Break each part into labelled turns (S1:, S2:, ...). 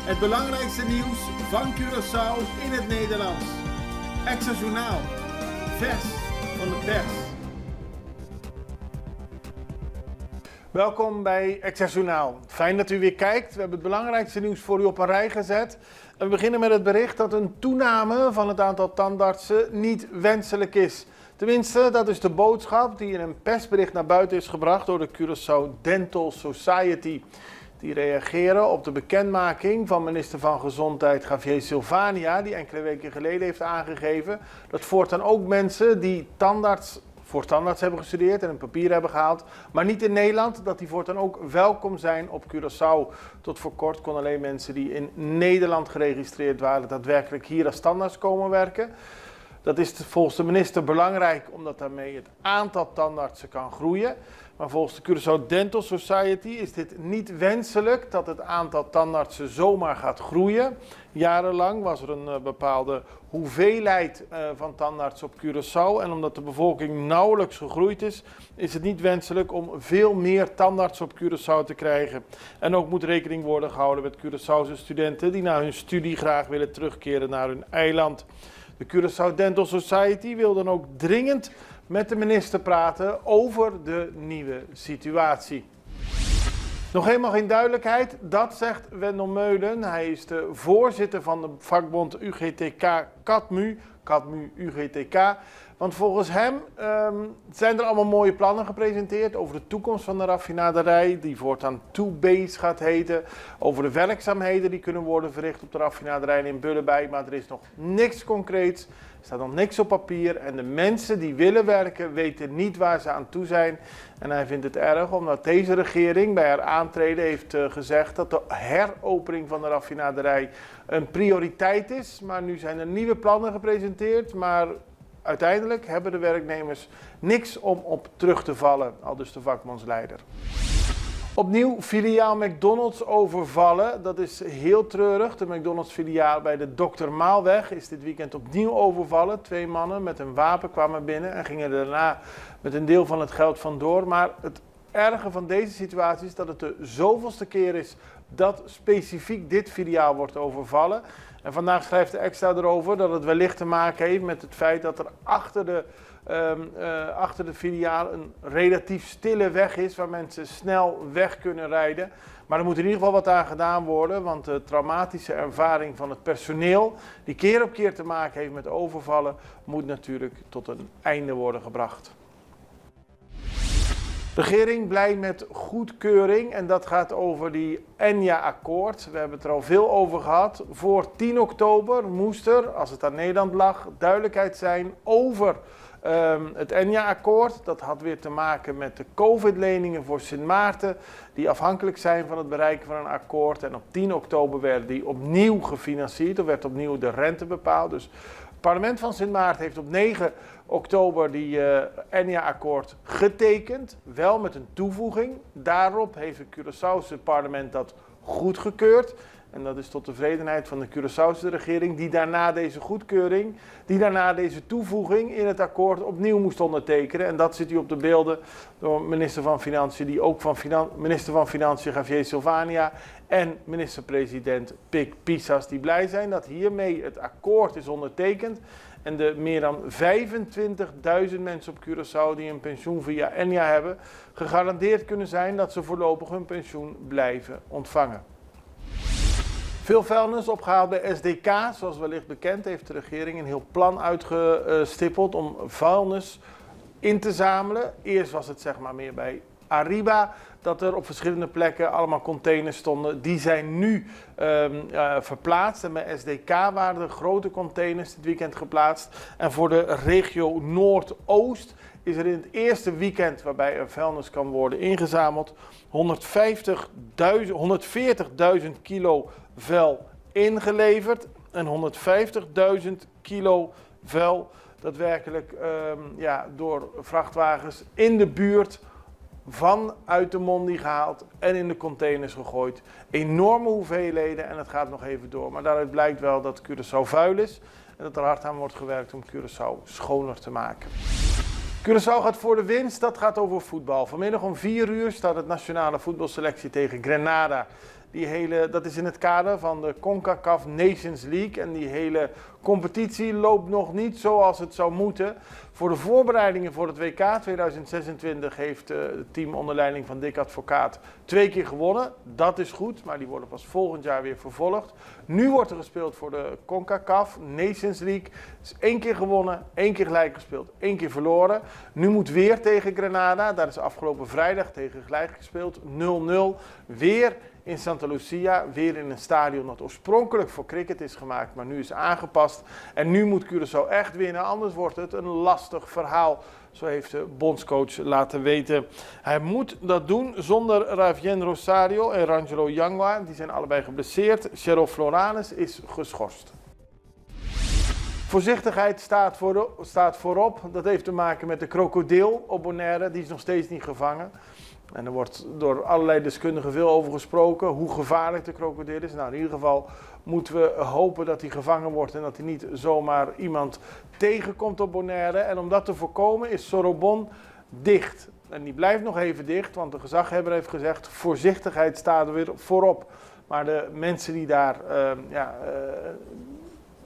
S1: Het belangrijkste nieuws van Curaçao in het Nederlands. Extra Journaal. Vers van de pers. Welkom bij Extra Journaal. Fijn dat u weer kijkt. We hebben het belangrijkste nieuws voor u op een rij gezet. En we beginnen met het bericht dat een toename van het aantal tandartsen niet wenselijk is. Tenminste, dat is de boodschap die in een persbericht naar buiten is gebracht door de Curaçao Dental Society. Die reageren op de bekendmaking van minister van Gezondheid Javier Silvania, die enkele weken geleden heeft aangegeven dat voortaan ook mensen die voor tandarts hebben gestudeerd en een papier hebben gehaald, maar niet in Nederland, dat die voortaan ook welkom zijn op Curaçao. Tot voor kort kon alleen mensen die in Nederland geregistreerd waren daadwerkelijk hier als tandarts komen werken. Dat is volgens de minister belangrijk omdat daarmee het aantal tandartsen kan groeien. Maar volgens de Curaçao Dental Society is dit niet wenselijk dat het aantal tandartsen zomaar gaat groeien. Jarenlang was er een bepaalde hoeveelheid van tandartsen op Curaçao. En omdat de bevolking nauwelijks gegroeid is, is het niet wenselijk om veel meer tandartsen op Curaçao te krijgen. En ook moet rekening worden gehouden met Curaçaose studenten die na hun studie graag willen terugkeren naar hun eiland. De Curaçao Dental Society wil dan ook dringend met de minister praten over de nieuwe situatie. Nog helemaal geen duidelijkheid, dat zegt Wendel Meulen. Hij is de voorzitter van de vakbond UGTK Cadmu UGTK. Want volgens hem zijn er allemaal mooie plannen gepresenteerd over de toekomst van de raffinaderij, die voortaan 2B's gaat heten. Over de werkzaamheden die kunnen worden verricht op de raffinaderij in Bullebei, maar er is nog niks concreets. Er staat nog niks op papier en de mensen die willen werken weten niet waar ze aan toe zijn. En hij vindt het erg omdat deze regering bij haar aantreden heeft gezegd dat de heropening van de raffinaderij een prioriteit is. Maar nu zijn er nieuwe plannen gepresenteerd, maar uiteindelijk hebben de werknemers niks om op terug te vallen, aldus de vakbondsleider. Opnieuw filiaal McDonald's overvallen, dat is heel treurig. De McDonald's filiaal bij de Dr. Maalweg is dit weekend opnieuw overvallen. 2 mannen met een wapen kwamen binnen en gingen daarna met een deel van het geld vandoor. Maar het erge van deze situatie is dat het de zoveelste keer is dat specifiek dit filiaal wordt overvallen. En vandaag schrijft de Extra erover dat het wellicht te maken heeft met het feit dat er achter de filiaal een relatief stille weg is waar mensen snel weg kunnen rijden. Maar er moet in ieder geval wat aan gedaan worden, want de traumatische ervaring van het personeel, die keer op keer te maken heeft met overvallen, moet natuurlijk tot een einde worden gebracht. De regering blij met goedkeuring en dat gaat over die ENJA-akkoord. We hebben het er al veel over gehad. Voor 10 oktober moest er, als het aan Nederland lag, duidelijkheid zijn over het ENJA-akkoord. Dat had weer te maken met de COVID-leningen voor Sint Maarten, die afhankelijk zijn van het bereiken van een akkoord. En op 10 oktober werden die opnieuw gefinancierd, of werd opnieuw de rente bepaald. Dus het parlement van Sint Maarten heeft op 9 oktober die ENJA-akkoord getekend, wel met een toevoeging. Daarop heeft het Curaçaose parlement dat goedgekeurd. En dat is tot tevredenheid van de Curaçaose regering, die daarna deze toevoeging in het akkoord opnieuw moest ondertekenen. En dat ziet u op de beelden door minister van Financiën, die ook van minister van Financiën Javier Silvania en minister-president Pik Pissas, die blij zijn dat hiermee het akkoord is ondertekend. En de meer dan 25.000 mensen op Curaçao die een pensioen via ENJA hebben, gegarandeerd kunnen zijn dat ze voorlopig hun pensioen blijven ontvangen. Veel vuilnis opgehaald bij SDK. Zoals wellicht bekend heeft de regering een heel plan uitgestippeld om vuilnis in te zamelen. Eerst was het zeg maar meer bij Arriba dat er op verschillende plekken allemaal containers stonden. Die zijn nu verplaatst en bij SDK waren er grote containers dit weekend geplaatst. En voor de regio Noordoost is er in het eerste weekend waarbij er vuilnis kan worden ingezameld 140.000 kilo vuil ingeleverd en 150.000 kilo vuil daadwerkelijk door vrachtwagens in de buurt vanuit de Mondi gehaald en in de containers gegooid. Enorme hoeveelheden en het gaat nog even door. Maar daaruit blijkt wel dat Curaçao vuil is en dat er hard aan wordt gewerkt om Curaçao schoner te maken. Curaçao gaat voor de winst, dat gaat over voetbal. Vanmiddag om 4 uur staat het nationale voetbalselectie tegen Grenada Dat is in het kader van de CONCACAF Nations League. En die hele competitie loopt nog niet zoals het zou moeten. Voor de voorbereidingen voor het WK 2026 heeft het team onder leiding van Dick Advocaat 2 keer gewonnen. Dat is goed, maar die worden pas volgend jaar weer vervolgd. Nu wordt er gespeeld voor de CONCACAF Nations League. Dus 1 keer gewonnen, 1 keer gelijk gespeeld, 1 keer verloren. Nu moet weer tegen Granada. Daar is afgelopen vrijdag tegen gelijk gespeeld. 0-0. Weer in Santa Lucia, weer in een stadion dat oorspronkelijk voor cricket is gemaakt, maar nu is aangepast. En nu moet Curaçao echt winnen, anders wordt het een lastig verhaal. Zo heeft de bondscoach laten weten. Hij moet dat doen zonder Ravien Rosario en Rangelo Yangwa. Die zijn allebei geblesseerd. Cheryl Floranes is geschorst. Voorzichtigheid staat voorop. Dat heeft te maken met de krokodil op Bonaire. Die is nog steeds niet gevangen. En er wordt door allerlei deskundigen veel over gesproken. Hoe gevaarlijk de krokodil is. Nou, in ieder geval moeten we hopen dat hij gevangen wordt. En dat hij niet zomaar iemand tegenkomt op Bonaire. En om dat te voorkomen is Sorobon dicht. En die blijft nog even dicht. Want de gezaghebber heeft gezegd, voorzichtigheid staat er weer voorop. Maar de mensen die daar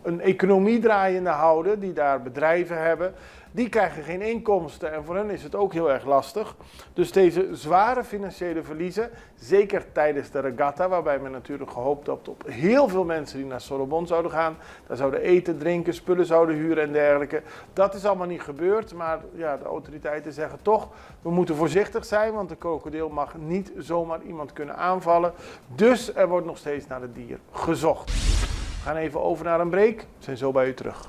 S1: een economie draaiende houden, die daar bedrijven hebben, die krijgen geen inkomsten en voor hen is het ook heel erg lastig. Dus deze zware financiële verliezen, zeker tijdens de regatta, waarbij men natuurlijk gehoopt had op heel veel mensen die naar Sorobon zouden gaan, daar zouden eten, drinken, spullen zouden huren en dergelijke. Dat is allemaal niet gebeurd, maar ja, de autoriteiten zeggen toch, we moeten voorzichtig zijn, want de krokodil mag niet zomaar iemand kunnen aanvallen. Dus er wordt nog steeds naar het dier gezocht. We gaan even over naar een break. We zijn zo bij u terug.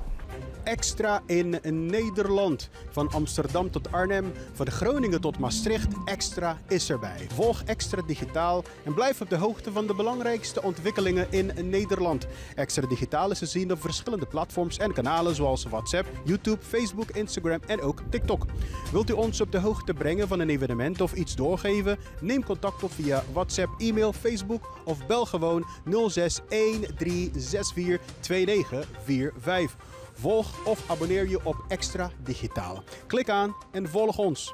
S2: Extra in Nederland. Van Amsterdam tot Arnhem, van Groningen tot Maastricht. Extra is erbij. Volg Extra Digitaal en blijf op de hoogte van de belangrijkste ontwikkelingen in Nederland. Extra Digitaal is te zien op verschillende platforms en kanalen zoals WhatsApp, YouTube, Facebook, Instagram en ook TikTok. Wilt u ons op de hoogte brengen van een evenement of iets doorgeven? Neem contact op via WhatsApp, e-mail, Facebook of bel gewoon 06 1364 2945. Volg of abonneer je op Extra Digitaal. Klik aan en volg ons.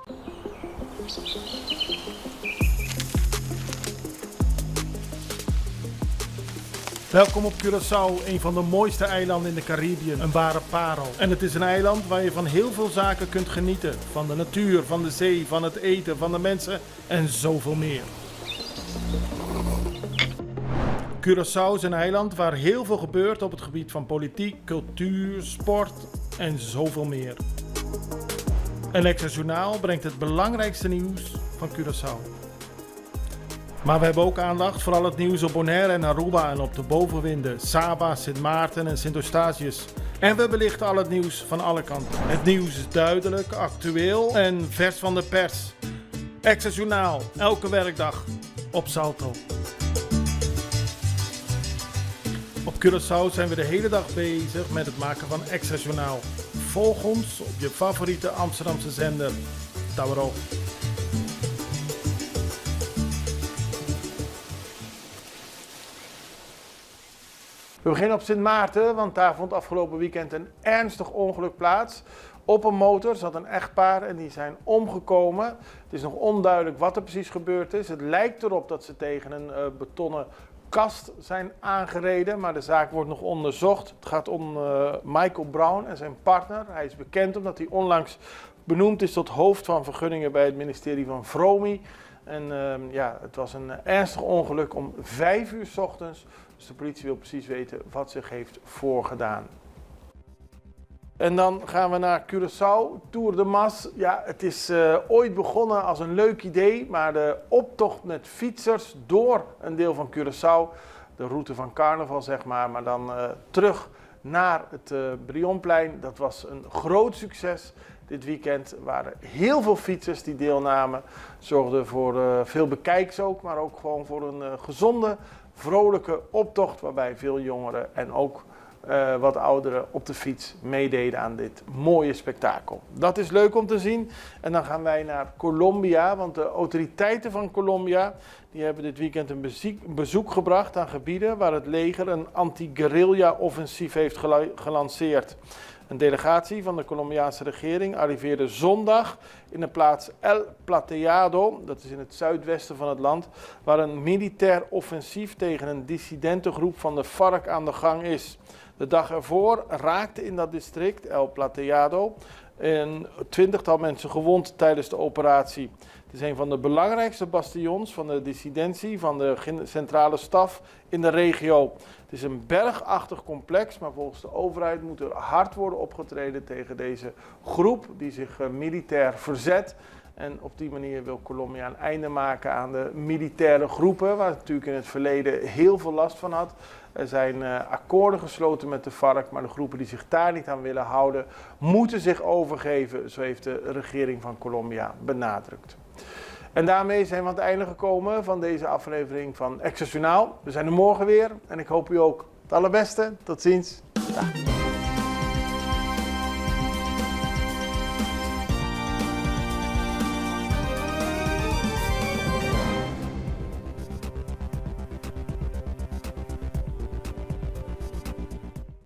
S1: Welkom op Curaçao, een van de mooiste eilanden in de Caribië, een ware parel. En het is een eiland waar je van heel veel zaken kunt genieten. Van de natuur, van de zee, van het eten, van de mensen en zoveel meer. Curaçao is een eiland waar heel veel gebeurt op het gebied van politiek, cultuur, sport en zoveel meer. En Extra Journaal brengt het belangrijkste nieuws van Curaçao. Maar we hebben ook aandacht voor al het nieuws op Bonaire en Aruba en op de bovenwinden, Saba, Sint Maarten en Sint Eustatius. En we belichten al het nieuws van alle kanten. Het nieuws is duidelijk, actueel en vers van de pers. Extra Journaal, elke werkdag op Salto. Op Curaçao zijn we de hele dag bezig met het maken van Extra Journaal. Volg ons op je favoriete Amsterdamse zender, Tauro. We beginnen op Sint Maarten, want daar vond afgelopen weekend een ernstig ongeluk plaats. Op een motor zat een echtpaar en die zijn omgekomen. Het is nog onduidelijk wat er precies gebeurd is. Het lijkt erop dat ze tegen een betonnen kast zijn aangereden, maar de zaak wordt nog onderzocht. Het gaat om Michael Brown en zijn partner. Hij is bekend omdat hij onlangs benoemd is tot hoofd van vergunningen bij het ministerie van Vromi. En het was een ernstig ongeluk om 5 uur 's ochtends. Dus de politie wil precies weten wat zich heeft voorgedaan. En dan gaan we naar Curaçao, Tour de Mas. Ja, het is ooit begonnen als een leuk idee, maar de optocht met fietsers door een deel van Curaçao, de route van carnaval zeg maar dan terug naar het Brionplein, dat was een groot succes. Dit weekend waren heel veel fietsers die deelnamen, zorgden voor veel bekijks ook, maar ook gewoon voor een gezonde, vrolijke optocht waarbij veel jongeren en ook wat ouderen op de fiets meededen aan dit mooie spektakel. Dat is leuk om te zien. En dan gaan wij naar Colombia, want de autoriteiten van Colombia die hebben dit weekend een bezoek gebracht aan gebieden waar het leger een anti-guerrilla offensief heeft gelanceerd. Een delegatie van de Colombiaanse regering arriveerde zondag in de plaats El Plateado, dat is in het zuidwesten van het land, waar een militair offensief tegen een dissidentengroep van de FARC aan de gang is. De dag ervoor raakte in dat district, El Plateado, een 20-tal mensen gewond tijdens de operatie. Het is een van de belangrijkste bastions van de dissidentie van de centrale staf in de regio. Het is een bergachtig complex, maar volgens de overheid moet er hard worden opgetreden tegen deze groep die zich militair verzet. En op die manier wil Colombia een einde maken aan de militaire groepen, waar het natuurlijk in het verleden heel veel last van had. Er zijn akkoorden gesloten met de FARC, maar de groepen die zich daar niet aan willen houden, moeten zich overgeven, zo heeft de regering van Colombia benadrukt. En daarmee zijn we aan het einde gekomen van deze aflevering van Extra Journaal. We zijn er morgen weer en ik hoop u ook het allerbeste. Tot ziens. Dag.